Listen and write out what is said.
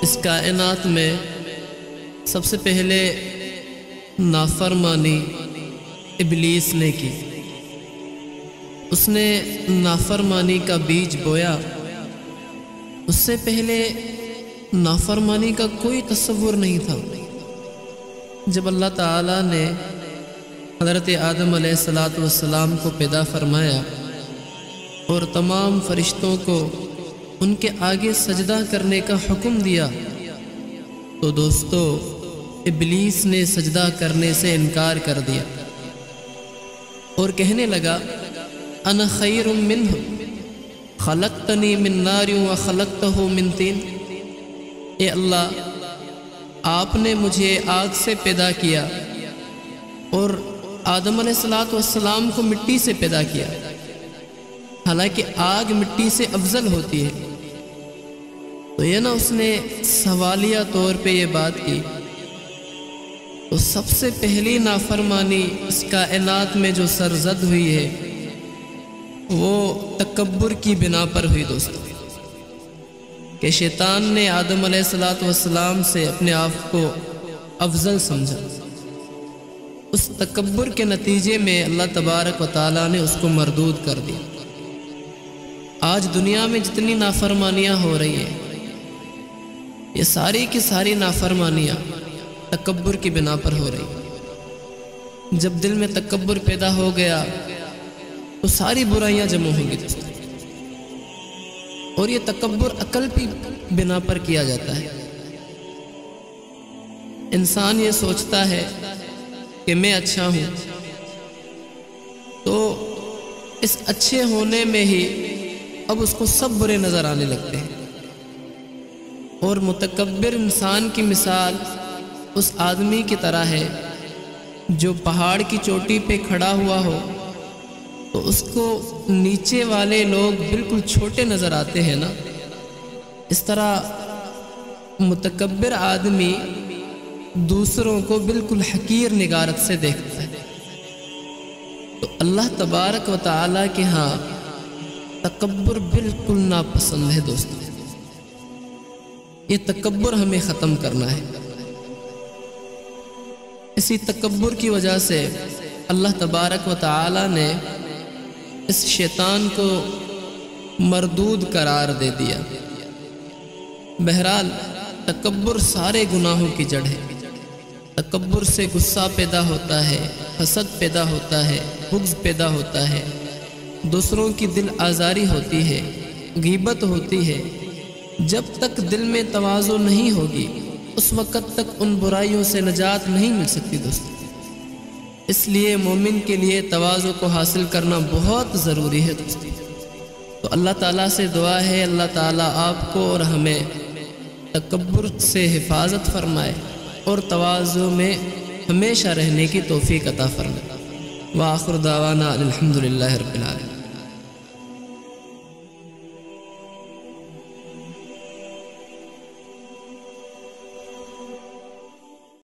اس کائنات میں سب سے پہلے نافرمانی ابلیس نے کی۔ اس نے نافرمانی کا بیج بویا۔ اس سے پہلے نافرمانی کا کوئی تصور نہیں تھا۔ جب اللہ تعالیٰ نے حضرت آدم علیہ السلام کو پیدا فرمایا اور تمام فرشتوں کو ان کے آگے سجدہ کرنے کا حکم دیا تو دوستو ابلیس نے سجدہ کرنے سے انکار کر دیا اور کہنے لگا انا خیر منہ خلقتنی من نار وخلقتہ من طین۔ اے اللہ، آپ نے مجھے آگ سے پیدا کیا اور آدم علیہ السلام کو مٹی سے پیدا کیا، حالانکہ آگ مٹی سے افضل ہوتی ہے۔ تو یہ نا اس نے سوالیہ طور پہ یہ بات کی۔ تو سب سے پہلی نافرمانی اس کائنات میں جو سرزد ہوئی ہے وہ تکبر کی بنا پر ہوئی دوستو، کہ شیطان نے آدم علیہ السلام سے اپنے آپ کو افضل سمجھا۔ اس تکبر کے نتیجے میں اللہ تبارک و تعالیٰ نے اس کو مردود کر دیا۔ آج دنیا میں جتنی نافرمانیاں ہو رہی ہیں یہ ساری کی ساری نافرمانیاں تکبر کی بنا پر ہو رہی ہیں۔ جب دل میں تکبر پیدا ہو گیا تو ساری برائیاں جمع ہوں گی دوستو، اور یہ تکبر عقل کی بنا پر کیا جاتا ہے۔ انسان یہ سوچتا ہے کہ میں اچھا ہوں، تو اس اچھے ہونے میں ہی اب اس کو سب برے نظر آنے لگتے ہیں۔ اور متکبر انسان کی مثال اس آدمی کی طرح ہے جو پہاڑ کی چوٹی پہ کھڑا ہوا ہو تو اس کو نیچے والے لوگ بالکل چھوٹے نظر آتے ہیں نا، اس طرح متکبر آدمی دوسروں کو بالکل حقیر نگارت سے دیکھتا ہے۔ تو اللہ تبارک و تعالیٰ کے ہاں تکبر بالکل ناپسند ہے دوستو۔ یہ تکبر ہمیں ختم کرنا ہے۔ اسی تکبر کی وجہ سے اللہ تبارک و تعالیٰ نے اس شیطان کو مردود قرار دے دیا۔ بہرحال تکبر سارے گناہوں کی جڑ ہے۔ تکبر سے غصہ پیدا ہوتا ہے، حسد پیدا ہوتا ہے، بغض پیدا ہوتا ہے، دوسروں کی دل آزاری ہوتی ہے، غیبت ہوتی ہے۔ جب تک دل میں تواضع نہیں ہوگی اس وقت تک ان برائیوں سے نجات نہیں مل سکتی دوستو۔ اس لیے مومن کے لیے تواضع کو حاصل کرنا بہت ضروری ہے دوستو۔ تو اللہ تعالیٰ سے دعا ہے اللہ تعالیٰ آپ کو اور ہمیں تکبر سے حفاظت فرمائے اور تواضع میں ہمیشہ رہنے کی توفیق عطا فرمائے۔ وآخر دعوانا الحمدللہ رب العالمین۔